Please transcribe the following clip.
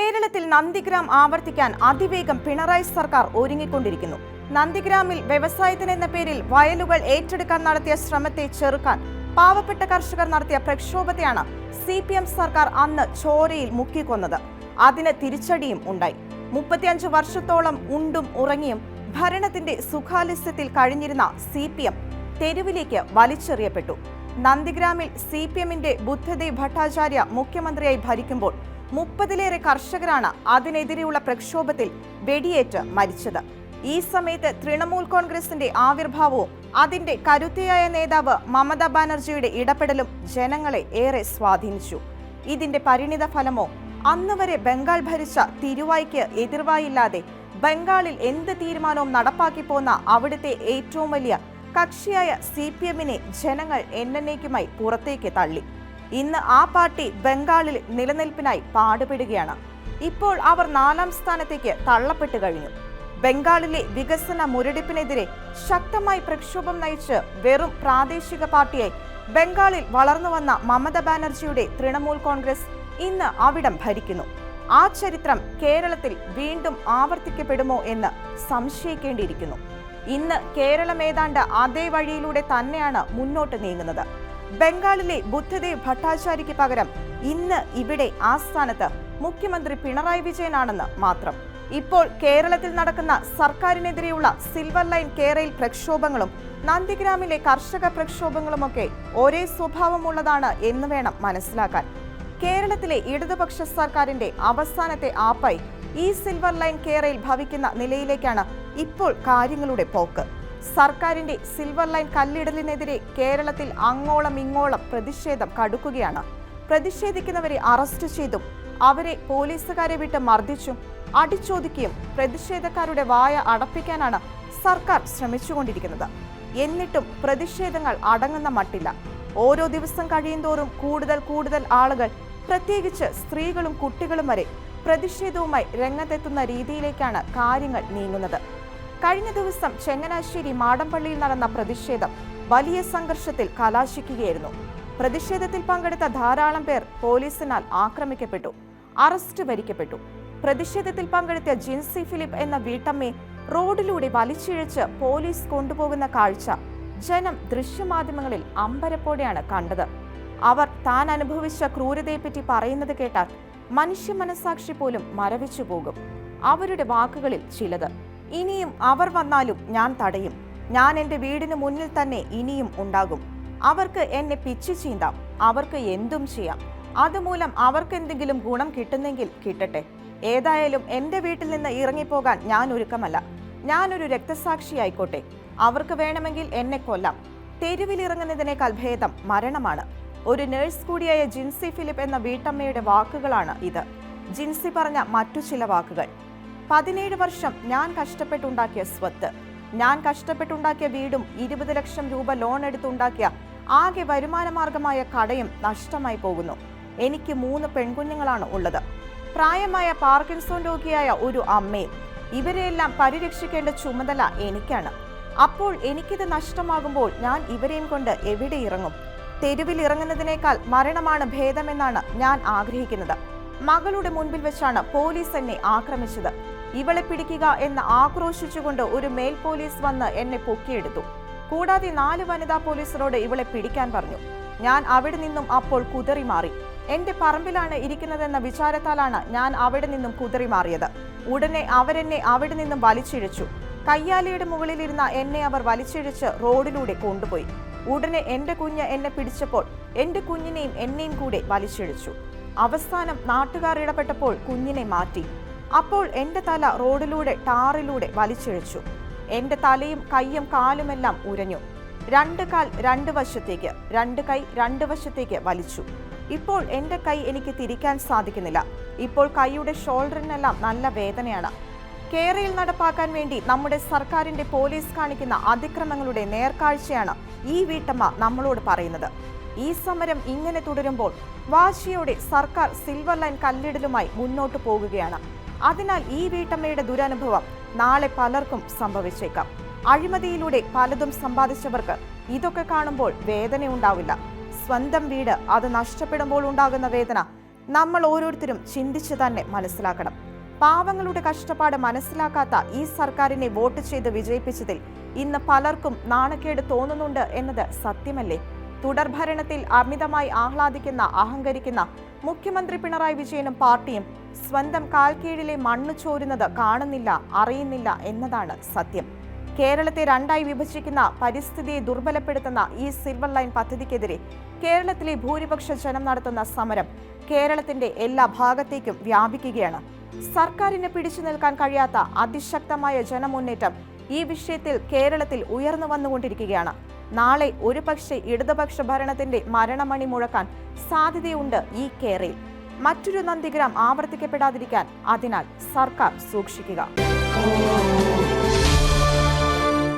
കേരളത്തിൽ നന്ദിഗ്രാം ആവർത്തിക്കാൻ അതിവേഗം പിണറായി സർക്കാർ ഒരുങ്ങിക്കൊണ്ടിരിക്കുന്നു. നന്ദിഗ്രാമിൽ വ്യവസായത്തിനെന്ന പേരിൽ വയലുകൾ ഏറ്റെടുക്കാൻ നടത്തിയ ശ്രമത്തെ ചെറുക്കാൻ പാവപ്പെട്ട കർഷകർ നടത്തിയ പ്രക്ഷോഭത്തെയാണ് CPM സർക്കാർ അന്ന് ചോരയിൽ മുക്കിക്കൊന്നത്. അതിന് തിരിച്ചടിയും ഉണ്ടായി. 35 വർഷത്തോളം ഉണ്ടും ഉറങ്ങിയും ഭരണത്തിന്റെ സുഖാലസ്യത്തിൽ കഴിഞ്ഞിരുന്ന CPM തെരുവിലേക്ക് വലിച്ചെറിയപ്പെട്ടു. നന്ദിഗ്രാമിൽ CPMന്റെ ബുദ്ധദേവ് ഭട്ടാചാര്യ മുഖ്യമന്ത്രിയായി ഭരിക്കുമ്പോൾ 30-ലേറെ കർഷകരാണ് അതിനെതിരെയുള്ള പ്രക്ഷോഭത്തിൽ വെടിയേറ്റ് മരിച്ചത്. ഈ സമയത്ത് തൃണമൂൽ കോൺഗ്രസിന്റെ ആവിർഭാവവും അതിന്റെ കരുത്തയായ നേതാവ് മമതാ ബാനർജിയുടെ ഇടപെടലും ജനങ്ങളെ ഏറെ സ്വാധീനിച്ചു. ഇതിന്റെ പരിണിത ഫലമോ അന്ന് വരെ ബംഗാൾ ഭരിച്ച തിരുവായ്ക്ക് എതിർവായില്ലാതെ ബംഗാളിൽ എന്ത് തീരുമാനവും നടപ്പാക്കി പോന്ന അവിടുത്തെ ഏറ്റവും വലിയ കക്ഷിയായ CPMനെ ജനങ്ങൾ എന്നേക്കുമായി പുറത്തേക്ക് തള്ളി. ഇന്ന് ആ പാർട്ടി ബംഗാളിൽ നിലനിൽപ്പിനായി പാടുപെടുകയാണ്. ഇപ്പോൾ അവർ 4ാം സ്ഥാനത്തേക്ക് തള്ളപ്പെട്ടു കഴിഞ്ഞു. ബംഗാളിലെ വികസന മുരടിപ്പിനെതിരെ ശക്തമായി പ്രക്ഷോഭം നയിച്ച് വെറും പ്രാദേശിക പാർട്ടിയായി ബംഗാളിൽ വളർന്നു വന്ന മമതാ ബാനർജിയുടെ തൃണമൂൽ കോൺഗ്രസ് ഇന്ന് അവിടം ഭരിക്കുന്നു. ആ ചരിത്രം കേരളത്തിൽ വീണ്ടും ആവർത്തിക്കപ്പെടുമോ എന്ന് സംശയിക്കേണ്ടിയിരിക്കുന്നു. ഇന്ന് കേരളം ഏതാണ്ട് അതേ വഴിയിലൂടെ തന്നെയാണ് മുന്നോട്ട് നീങ്ങുന്നത്. ബംഗാളിലെ ബുദ്ധദേവ് ഭട്ടാചാര്യയ്ക്ക് പകരം ഇന്ന് ഇവിടെ ആ സ്ഥാനത്ത് മുഖ്യമന്ത്രി പിണറായി വിജയനാണെന്ന് മാത്രം. ഇപ്പോൾ കേരളത്തിൽ നടക്കുന്ന സർക്കാരിനെതിരെയുള്ള സിൽവർ ലൈൻ കേരയിൽ പ്രക്ഷോഭങ്ങളും നന്ദിഗ്രാമിലെ കർഷക പ്രക്ഷോഭങ്ങളുമൊക്കെ ഒരേ സ്വഭാവമുള്ളതാണ് എന്ന് വേണം മനസ്സിലാക്കാൻ. കേരളത്തിലെ ഇടതുപക്ഷ സർക്കാരിന്റെ അവസാനത്തെ ആപ്പായി ഈ സിൽവർ ലൈൻ കേരയിൽ ഭവിക്കുന്ന നിലയിലേക്കാണ് ഇപ്പോൾ കാര്യങ്ങളുടെ പോക്ക്. സർക്കാരിന്റെ സിൽവർ ലൈൻ കല്ലിടലിനെതിരെ കേരളത്തിൽ അങ്ങോളം ഇങ്ങോളം പ്രതിഷേധം കടുക്കുകയാണ്. പ്രതിഷേധിക്കുന്നവരെ അറസ്റ്റ് ചെയ്തും അവരെ പോലീസുകാരെ വിട്ട് മർദ്ദിച്ചും അടിച്ചൊതുക്കിയും പ്രതിഷേധക്കാരുടെ വായ അടപ്പിക്കാനാണ് സർക്കാർ ശ്രമിച്ചുകൊണ്ടിരിക്കുന്നത്. എന്നിട്ടും പ്രതിഷേധങ്ങൾ അടങ്ങുന്ന മട്ടില്ല. ഓരോ ദിവസം കഴിയുന്തോറും കൂടുതൽ ആളുകൾ, പ്രത്യേകിച്ച് സ്ത്രീകളും കുട്ടികളും വരെ പ്രതിഷേധവുമായി രംഗത്തെത്തുന്ന രീതിയിലേക്കാണ് കാര്യങ്ങൾ നീങ്ങുന്നത്. കഴിഞ്ഞ ദിവസം ചങ്ങനാശ്ശേരി മാടമ്പള്ളിയിൽ നടന്ന പ്രതിഷേധം വലിയ സംഘർഷത്തിൽ കലാശിക്കുകയായിരുന്നു. പ്രതിഷേധത്തിൽ പങ്കെടുത്ത ധാരാളം പേർ പോലീസിനാൽ ആക്രമിക്കപ്പെട്ടു, അറസ്റ്റ് വരിക്കപ്പെട്ടു. പ്രതിഷേധത്തിൽ പങ്കെടുത്ത ജിൻസി ഫിലിപ്പ് എന്ന വീട്ടമ്മയെ റോഡിലൂടെ വലിച്ചിഴച്ച് പോലീസ് കൊണ്ടുപോകുന്ന കാഴ്ച ജനം ദൃശ്യമാധ്യമങ്ങളിൽ അമ്പരപ്പോടെയാണ് കണ്ടത്. അവർ താൻ അനുഭവിച്ച ക്രൂരതയെപ്പറ്റി പറയുന്നത് കേട്ടാൽ മനുഷ്യ മനസാക്ഷി പോലും മരവിച്ചു പോകും. അവരുടെ വാക്കുകളിൽ ചിലത്: ഇനിയും അവർ വന്നാലും ഞാൻ തടയും. ഞാൻ എൻ്റെ വീടിന് മുന്നിൽ തന്നെ ഇനിയും ഉണ്ടാകും. അവർക്ക് എന്നെ പിച്ചു ചീന്താം. അവർക്ക് എന്തും ചെയ്യാം. അതുമൂലം അവർക്ക് എന്തെങ്കിലും ഗുണം കിട്ടുന്നെങ്കിൽ കിട്ടട്ടെ. ഏതായാലും എൻ്റെ വീട്ടിൽ നിന്ന് ഇറങ്ങിപ്പോകാൻ ഞാൻ ഒരുക്കമല്ല. ഞാനൊരു രക്തസാക്ഷിയായിക്കോട്ടെ. അവർക്ക് വേണമെങ്കിൽ എന്നെ കൊല്ലാം. തെരുവിലിറങ്ങുന്നതിനേക്കാൾ ഭേദം മരണമാണ്. ഒരു നഴ്സ് കൂടിയായ ജിൻസി ഫിലിപ്പ് എന്ന വീട്ടമ്മയുടെ വാക്കുകളാണ് ഇത്. ജിൻസി പറഞ്ഞ മറ്റു ചില വാക്കുകൾ: 17 വർഷം ഞാൻ കഷ്ടപ്പെട്ടുണ്ടാക്കിയ സ്വത്ത്, ഞാൻ കഷ്ടപ്പെട്ടുണ്ടാക്കിയ വീടും 20 ലക്ഷം രൂപ ലോൺ എടുത്തുണ്ടാക്കിയ ആകെ വരുമാനമാർഗമായ കടയും നഷ്ടമായി പോകുന്നു. എനിക്ക് 3 പെൺകുഞ്ഞുങ്ങളാണ് ഉള്ളത്. പ്രായമായ പാർക്കിൻസൺ രോഗിയായ ഒരു അമ്മയും. ഇവരെയെല്ലാം പരിരക്ഷിക്കേണ്ട ചുമതല എനിക്കാണ്. അപ്പോൾ എനിക്കിത് നഷ്ടമാകുമ്പോൾ ഞാൻ ഇവരെയും കൊണ്ട് എവിടെ ഇറങ്ങും? തെരുവിൽ ഇറങ്ങുന്നതിനേക്കാൾ മരണമാണ് ഭേദമെന്നാണ് ഞാൻ ആഗ്രഹിക്കുന്നത്. മകളുടെ മുൻപിൽ വെച്ചാണ് പോലീസ് എന്നെ ആക്രമിച്ചത്. ഇവളെ പിടിക്കുക എന്ന് ആക്രോശിച്ചുകൊണ്ട് ഒരു മേൽ പോലീസ് വന്ന് എന്നെ പൊക്കിയെടുത്തു. കൂടാതെ 4 വനിതാ പോലീസരോട് ഇവളെ പിടിക്കാൻ പറഞ്ഞു. ഞാൻ അവിടെ നിന്നും അപ്പോൾ കുതറി മാറി. എന്റെ പറമ്പിലാണ് ഇരിക്കുന്നതെന്ന വിചാരത്താലാണ് ഞാൻ അവിടെ നിന്നും കുതറി മാറിയത്. ഉടനെ അവരെന്നെ അവിടെ നിന്നും വലിച്ചിഴച്ചു. കയ്യാലയുടെ മുകളിലിരുന്ന എന്നെ അവർ വലിച്ചിഴച്ച് റോഡിലൂടെ കൊണ്ടുപോയി. ഉടനെ എന്റെ കുഞ്ഞ് എന്നെ പിടിച്ചപ്പോൾ എന്റെ കുഞ്ഞിനെയും എന്നെയും കൂടെ വലിച്ചിഴച്ചു. അവസാനം നാട്ടുകാർ ഇടപെട്ടപ്പോൾ കുഞ്ഞിനെ മാറ്റി. അപ്പോൾ എന്റെ തല റോഡിലൂടെ ടാറിലൂടെ വലിച്ചിഴച്ചു. എന്റെ തലയും കൈയും കാലുമെല്ലാം ഉരഞ്ഞു. 2 കാൽ 2 വശത്തേക്ക്, 2 കൈ 2 വശത്തേക്ക് വലിച്ചു. ഇപ്പോൾ എന്റെ കൈ എനിക്ക് തിരിക്കാൻ സാധിക്കുന്നില്ല. ഇപ്പോൾ കൈയുടെ ഷോൾഡറിനെല്ലാം നല്ല വേദനയാണ്. കേരയിൽ നടപ്പാക്കാൻ വേണ്ടി നമ്മുടെ സർക്കാരിന്റെ പോലീസ് കാണിക്കുന്ന അതിക്രമങ്ങളുടെ നേർക്കാഴ്ചയാണ് ഈ വീട്ടമ്മ നമ്മളോട് പറയുന്നത്. ഈ സമരം ഇങ്ങനെ തുടരുമ്പോൾ വാശിയോടെ സർക്കാർ സിൽവർ ലൈൻ കല്ലിടലുമായി മുന്നോട്ട് പോകുകയാണ്. അതിനാൽ ഈ വീട്ടമ്മയുടെ ദുരനുഭവം നാളെ പലർക്കും സംഭവിച്ചേക്കാം. അഴിമതിയിലൂടെ പലതും സമ്പാദിച്ചവർക്ക് ഇതൊക്കെ കാണുമ്പോൾ വേദന ഉണ്ടാവില്ല. സ്വന്തം വീട് അത് നഷ്ടപ്പെടുമ്പോൾ ഉണ്ടാകുന്ന വേദന നമ്മൾ ഓരോരുത്തരും ചിന്തിച്ചു തന്നെ മനസ്സിലാക്കണം. പാവങ്ങളുടെ കഷ്ടപ്പാട് മനസ്സിലാക്കാത്ത ഈ സർക്കാരിനെ വോട്ട് ചെയ്ത് വിജയിപ്പിച്ചതിൽ ഇന്ന് പലർക്കും നാണക്കേട് തോന്നുന്നുണ്ട് എന്നത് സത്യമല്ലേ? തുടർഭരണത്തിൽ അമിതമായി ആഹ്ലാദിക്കുന്ന അഹങ്കരിക്കുന്ന മുഖ്യമന്ത്രി പിണറായി വിജയനും പാർട്ടിയും സ്വന്തം കാൽക്കീഴിലെ മണ്ണ് ചോരുന്നത് കാണുന്നില്ല, അറിയുന്നില്ല എന്നതാണ് സത്യം. കേരളത്തെ രണ്ടായി വിഭജിക്കുന്ന, പരിസ്ഥിതിയെ ദുർബലപ്പെടുത്തുന്ന ഈ സിൽവർ ലൈൻ പദ്ധതിക്കെതിരെ കേരളത്തിലെ ഭൂരിപക്ഷ ജനം നടത്തുന്ന സമരം കേരളത്തിന്റെ എല്ലാ ഭാഗത്തേക്കും വ്യാപിക്കുകയാണ്. സർക്കാരിന് പിടിച്ചു നിൽക്കാൻ കഴിയാത്ത അതിശക്തമായ ജനമുന്നേറ്റം ഈ വിഷയത്തിൽ കേരളത്തിൽ ഉയർന്നു വന്നുകൊണ്ടിരിക്കുകയാണ്. നാളെ ഒരുപക്ഷെ ഇടതുപക്ഷ ഭരണത്തിന്റെ മരണമണി മുഴക്കാൻ സാധ്യതയുണ്ട് ഈ കേരളയിൽ. മറ്റൊരു നന്ദിഗ്രാം ആവർത്തിക്കപ്പെടാതിരിക്കാൻ അതിനാൽ സർക്കാർ സൂക്ഷിക്കുക.